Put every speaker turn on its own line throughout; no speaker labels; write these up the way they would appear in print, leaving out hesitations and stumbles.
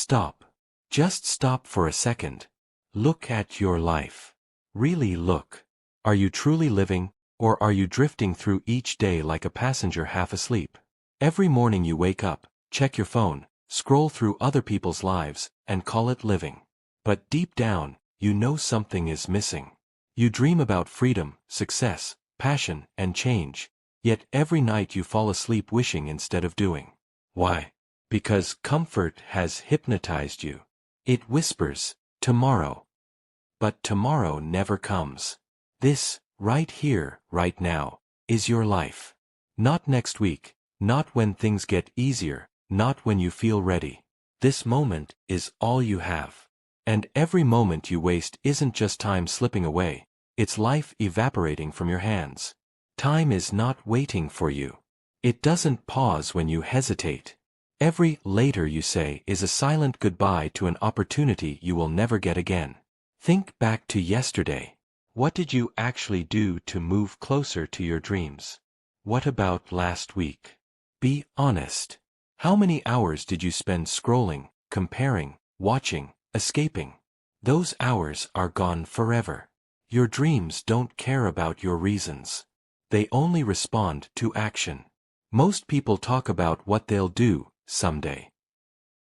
Stop. Just stop for a second. Look at your life. Really look. Are you truly living, or are you drifting through each day like a passenger half asleep? Every morning you wake up, check your phone, scroll through other people's lives, and call it living. But deep down, you know something is missing. You dream about freedom, success, passion, and change, yet every night you fall asleep wishing instead of doing. Why? Because comfort has hypnotized you. It whispers, tomorrow. But tomorrow never comes. This, right here, right now, is your life. Not next week, not when things get easier, not when you feel ready. This moment is all you have. And every moment you waste isn't just time slipping away, it's life evaporating from your hands. Time is not waiting for you. It doesn't pause when you hesitate. Every later you say is a silent goodbye to an opportunity you will never get again. Think back to yesterday. What did you actually do to move closer to your dreams? What about last week? Be honest. How many hours did you spend scrolling, comparing, watching, escaping? Those hours are gone forever. Your dreams don't care about your reasons. They only respond to action. Most people talk about what they'll do someday.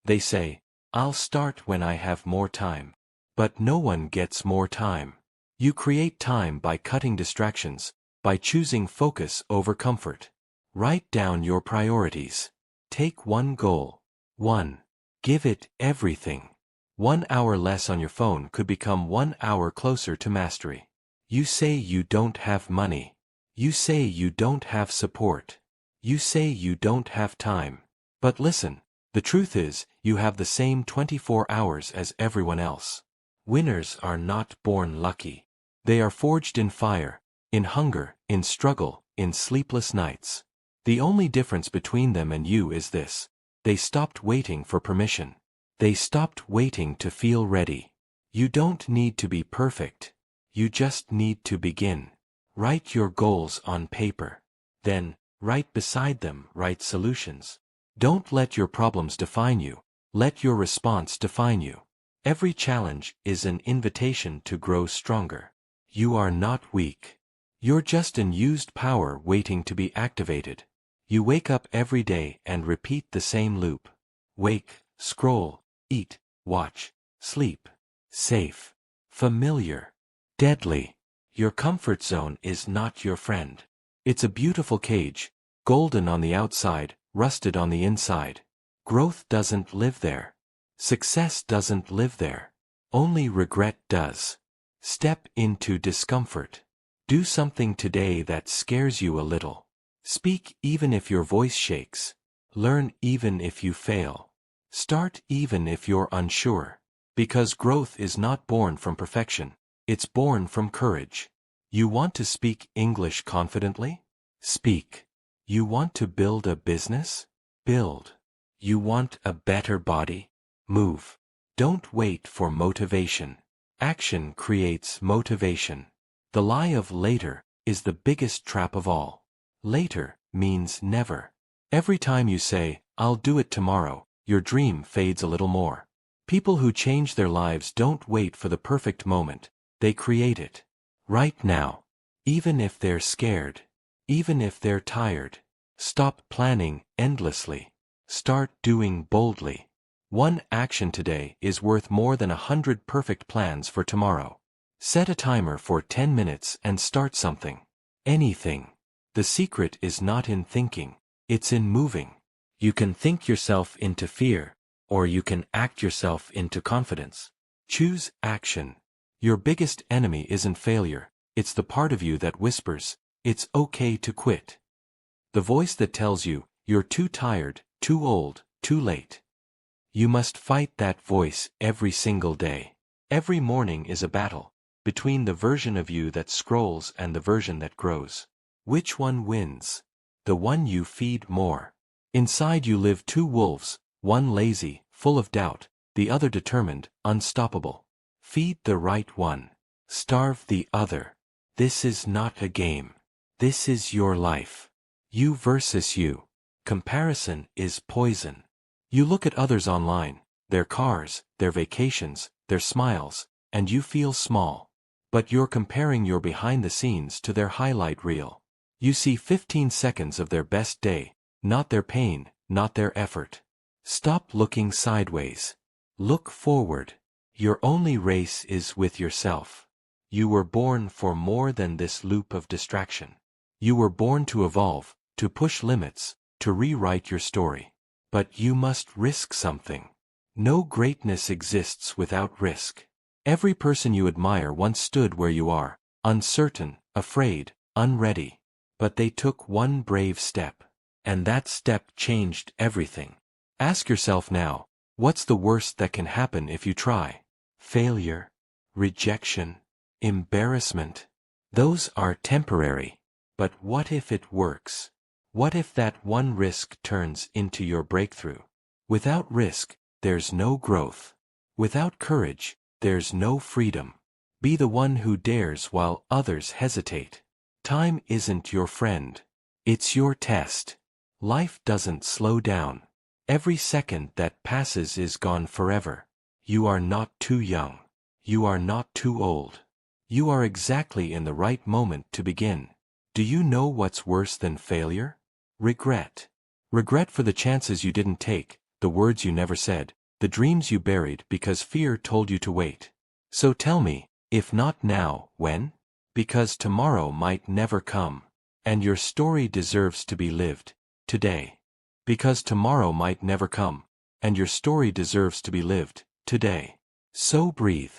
They say, I'll start when I have more time. But no one gets more time. You create time by cutting distractions, by choosing focus over comfort. Write down your priorities. Take one goal. 1. Give it everything. 1 hour less on your phone could become 1 hour closer to mastery. You say you don't have money. You say you don't have support. You say you don't have time. But listen, the truth is, you have the same 24 hours as everyone else. Winners are not born lucky. They are forged in fire, in hunger, in struggle, in sleepless nights. The only difference between them and you is this: they stopped waiting for permission. They stopped waiting to feel ready. You don't need to be perfect. You just need to begin. Write your goals on paper. Then, right beside them, write solutions. Don't let your problems define you. Let your response define you. Every challenge is an invitation to grow stronger. You are not weak. You're just unused power waiting to be activated. You wake up every day and repeat the same loop. Wake, scroll, eat, watch, sleep. Safe, familiar, deadly. Your comfort zone is not your friend. It's a beautiful cage, golden on the outside, rusted on the inside. Growth doesn't live there. Success doesn't live there. Only regret does. Step into discomfort. Do something today that scares you a little. Speak even if your voice shakes. Learn even if you fail. Start even if you're unsure. Because growth is not born from perfection. It's born from courage. You want to speak English confidently? Speak. You want to build a business? Build. You want a better body? Move. Don't wait for motivation. Action creates motivation. The lie of later is the biggest trap of all. Later means never. Every time you say, I'll do it tomorrow, your dream fades a little more. People who change their lives don't wait for the perfect moment. They create it. Right now. Even if they're scared. Even if they're tired. Stop planning endlessly. Start doing boldly. One action today is worth more than 100 perfect plans for tomorrow. Set a timer for 10 minutes and start something. Anything. The secret is not in thinking, it's in moving. You can think yourself into fear, or you can act yourself into confidence. Choose action. Your biggest enemy isn't failure, it's the part of you that whispers, it's okay to quit. The voice that tells you, you're too tired, too old, too late. You must fight that voice every single day. Every morning is a battle, between the version of you that scrolls and the version that grows. Which one wins? The one you feed more. Inside you live two wolves, one lazy, full of doubt, the other determined, unstoppable. Feed the right one. Starve the other. This is not a game. This is your life. You versus you. Comparison is poison. You look at others online, their cars, their vacations, their smiles, and you feel small. But you're comparing your behind the scenes to their highlight reel. You see 15 seconds of their best day, not their pain, not their effort. Stop looking sideways. Look forward. Your only race is with yourself. You were born for more than this loop of distraction. You were born to evolve, to push limits, to rewrite your story. But you must risk something. No greatness exists without risk. Every person you admire once stood where you are, uncertain, afraid, unready. But they took one brave step. And that step changed everything. Ask yourself now, what's the worst that can happen if you try? Failure, rejection, embarrassment. Those are temporary. But what if it works? What if that one risk turns into your breakthrough? Without risk, there's no growth. Without courage, there's no freedom. Be the one who dares while others hesitate. Time isn't your friend. It's your test. Life doesn't slow down. Every second that passes is gone forever. You are not too young. You are not too old. You are exactly in the right moment to begin. Do you know what's worse than failure? Regret. Regret for the chances you didn't take, the words you never said, the dreams you buried because fear told you to wait. So tell me, if not now, when? Because tomorrow might never come. And your story deserves to be lived today. Because tomorrow might never come, and your story deserves to be lived today. So breathe.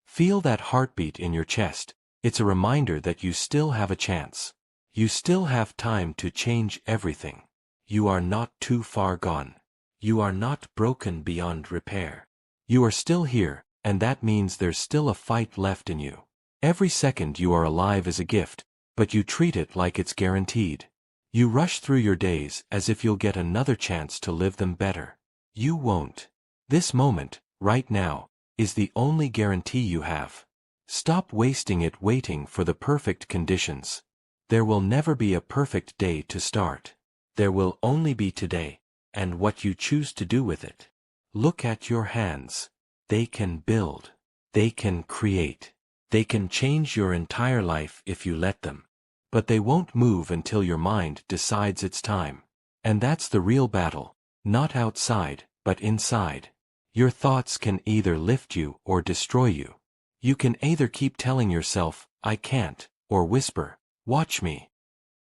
Feel that heartbeat in your chest. It's a reminder that you still have a chance. You still have time to change everything. You are not too far gone. You are not broken beyond repair. You are still here, and that means there's still a fight left in you. Every second you are alive is a gift, but you treat it like it's guaranteed. You rush through your days as if you'll get another chance to live them better. You won't. This moment, right now, is the only guarantee you have. Stop wasting it waiting for the perfect conditions. There will never be a perfect day to start. There will only be today, and what you choose to do with it. Look at your hands. They can build. They can create. They can change your entire life if you let them. But they won't move until your mind decides it's time. And that's the real battle, not outside, but inside. Your thoughts can either lift you or destroy you. You can either keep telling yourself, I can't, or whisper, watch me.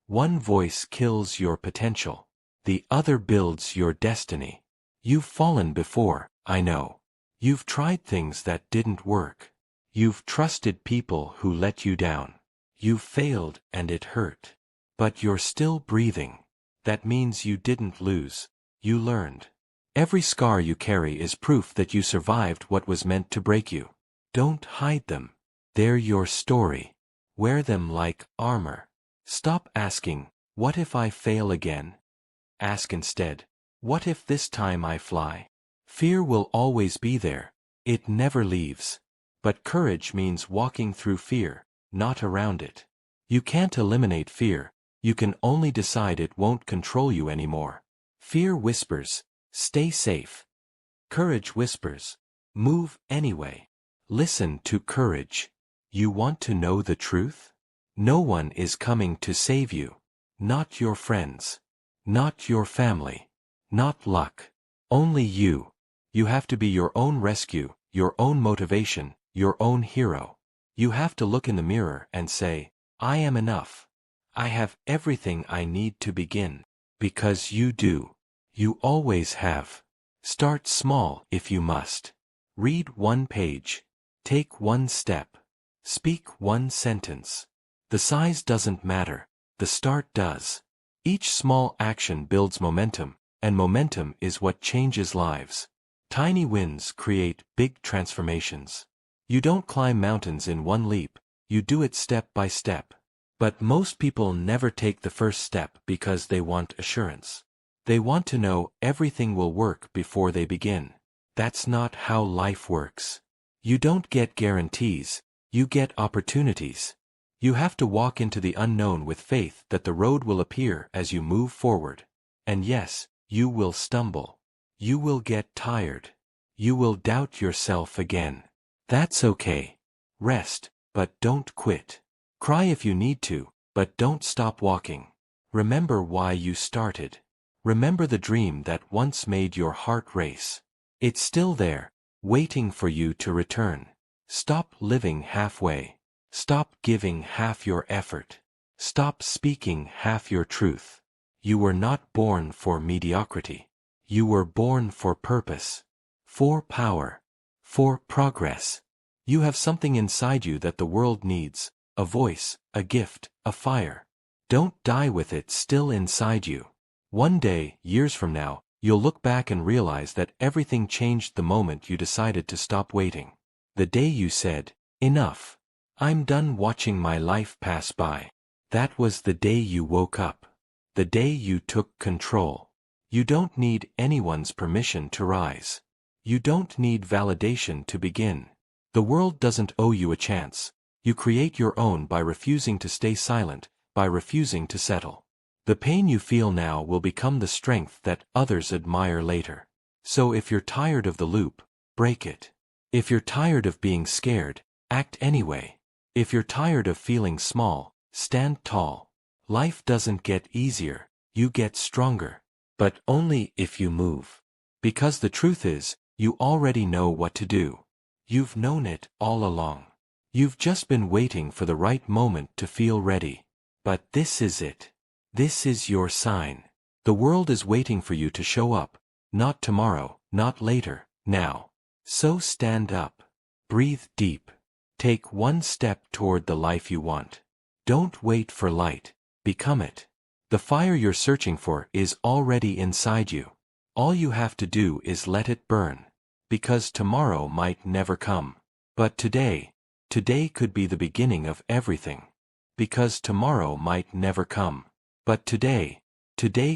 One voice kills your potential. The other builds your destiny. You've fallen before, I know. You've tried things that didn't work. You've trusted people who let you down. You failed and it hurt. But you're still breathing. That means you didn't lose. You learned. Every scar you carry is proof that you survived what was meant to break you. Don't hide them. They're your story. Wear them like armor. Stop asking, what if I fail again? Ask instead, what if this time I fly? Fear will always be there. It never leaves. But courage means walking through fear, not around it. You can't eliminate fear. You can only decide it won't control you anymore. Fear whispers, stay safe. Courage whispers, move anyway. Listen to courage. You want to know the truth? No one is coming to save you. Not your friends. Not your family. Not luck. Only you. You have to be your own rescue, your own motivation, your own hero. You have to look in the mirror and say, I am enough. I have everything I need to begin. Because you do. You always have. Start small if you must. Read one page. Take one step. Speak one sentence. The size doesn't matter. The start does. Each small action builds momentum, and momentum is what changes lives. Tiny wins create big transformations. You don't climb mountains in one leap, you do it step by step. But most people never take the first step because they want assurance. They want to know everything will work before they begin. That's not how life works. You don't get guarantees, you get opportunities. You have to walk into the unknown with faith that the road will appear as you move forward. And yes, you will stumble. You will get tired. You will doubt yourself again. That's okay. Rest, but don't quit. Cry if you need to, but don't stop walking. Remember why you started. Remember the dream that once made your heart race. It's still there, waiting for you to return. Stop living halfway. Stop giving half your effort. Stop speaking half your truth. You were not born for mediocrity. You were born for purpose, for power, for progress. You have something inside you that the world needs, a voice, a gift, a fire. Don't die with it still inside you. One day, years from now, you'll look back and realize that everything changed the moment you decided to stop waiting. The day you said, "Enough. I'm done watching my life pass by." That was the day you woke up. The day you took control. You don't need anyone's permission to rise. You don't need validation to begin. The world doesn't owe you a chance. You create your own by refusing to stay silent, by refusing to settle. The pain you feel now will become the strength that others admire later. So if you're tired of the loop, break it. If you're tired of being scared, act anyway. If you're tired of feeling small, stand tall. Life doesn't get easier, you get stronger. But only if you move. Because the truth is, you already know what to do. You've known it all along. You've just been waiting for the right moment to feel ready. But this is it. This is your sign. The world is waiting for you to show up. Not tomorrow, not later, now. So stand up. Breathe deep. Take one step toward the life you want. Don't wait for light. Become it. The fire you're searching for is already inside you. All you have to do is let it burn. Because tomorrow might never come. But today could be the beginning of everything. Because tomorrow might never come. But today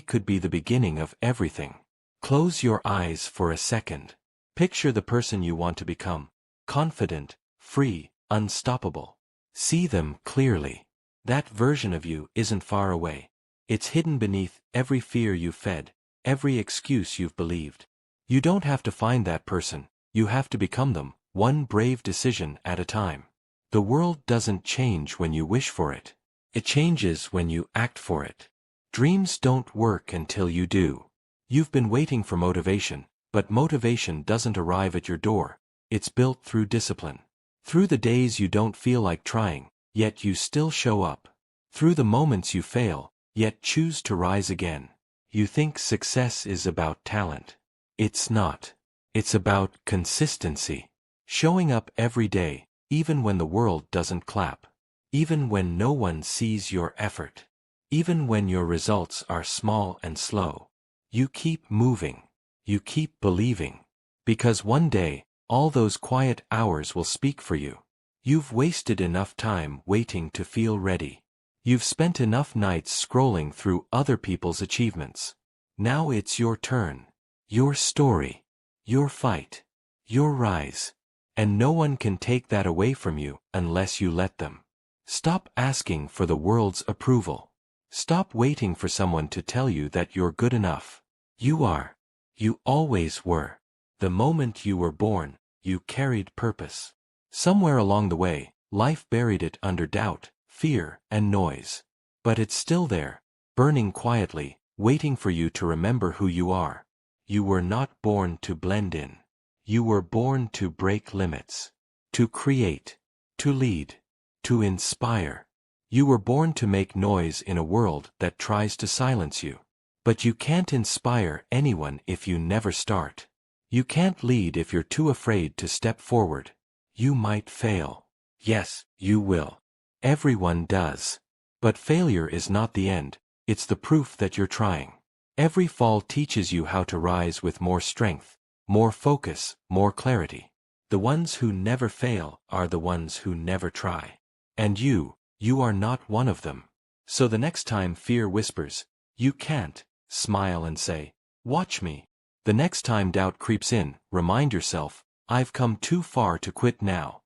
could be the beginning of everything. Close your eyes for a second. Picture the person you want to become. Confident, free, unstoppable. See them clearly. That version of you isn't far away. It's hidden beneath every fear you've fed, every excuse you've believed. You don't have to find that person, you have to become them, one brave decision at a time. The world doesn't change when you wish for it. It changes when you act for it. Dreams don't work until you do. You've been waiting for motivation, but motivation doesn't arrive at your door. It's built through discipline. Through the days you don't feel like trying, yet you still show up. Through the moments you fail, yet choose to rise again. You think success is about talent. It's not. It's about consistency. Showing up every day, even when the world doesn't clap. Even when no one sees your effort. Even when your results are small and slow. You keep moving. You keep believing. Because one day, all those quiet hours will speak for you. You've wasted enough time waiting to feel ready. You've spent enough nights scrolling through other people's achievements. Now it's your turn. Your story. Your fight. Your rise. And no one can take that away from you unless you let them. Stop asking for the world's approval. Stop waiting for someone to tell you that you're good enough. You are. You always were. The moment you were born, you carried purpose. Somewhere along the way, life buried it under doubt, fear, and noise. But it's still there, burning quietly, waiting for you to remember who you are. You were not born to blend in. You were born to break limits. To create. To lead. To inspire. You were born to make noise in a world that tries to silence you. But you can't inspire anyone if you never start. You can't lead if you're too afraid to step forward. You might fail. Yes, you will. Everyone does. But failure is not the end, it's the proof that you're trying. Every fall teaches you how to rise with more strength, more focus, more clarity. The ones who never fail are the ones who never try. And you are not one of them. So the next time fear whispers, "You can't," smile and say, "Watch me." The next time doubt creeps in, remind yourself, "I've come too far to quit now."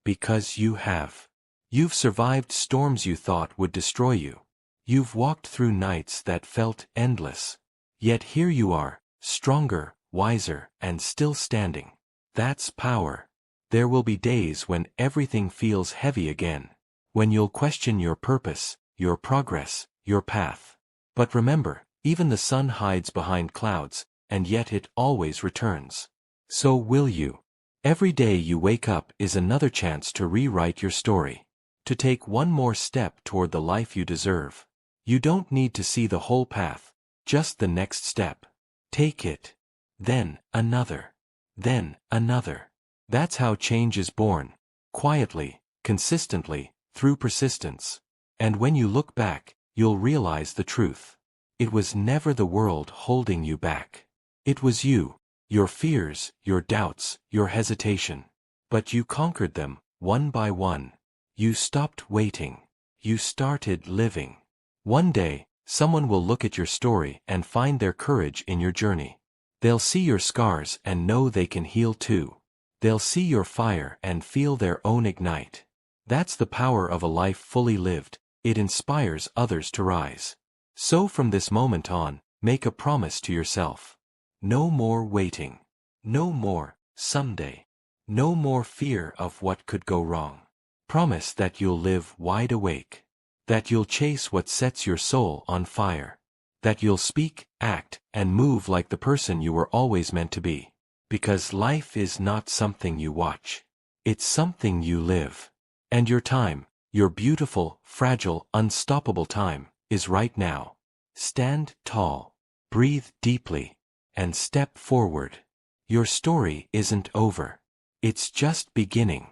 Because you have. You've survived storms you thought would destroy you. You've walked through nights that felt endless. Yet here you are, stronger, wiser, and still standing. That's power. There will be days when everything feels heavy again. When you'll question your purpose, your progress, your path. But remember, even the sun hides behind clouds, and yet it always returns. So will you. Every day you wake up is another chance to rewrite your story. To take one more step toward the life you deserve. You don't need to see the whole path, just the next step. Take it. Then another. Then another. That's how change is born. Quietly, consistently, through persistence. And when you look back, you'll realize the truth. It was never the world holding you back. It was you, your fears, your doubts, your hesitation. But you conquered them, one by one. You stopped waiting. You started living. One day, someone will look at your story and find their courage in your journey. They'll see your scars and know they can heal too. They'll see your fire and feel their own ignite. That's the power of a life fully lived. It inspires others to rise. So from this moment on, make a promise to yourself. No more waiting. No more someday. No more fear of what could go wrong. Promise that you'll live wide awake. That you'll chase what sets your soul on fire. That you'll speak, act, and move like the person you were always meant to be. Because life is not something you watch. It's something you live. And your time, your beautiful, fragile, unstoppable time, is right now. Stand tall. Breathe deeply. And step forward. Your story isn't over. It's just beginning.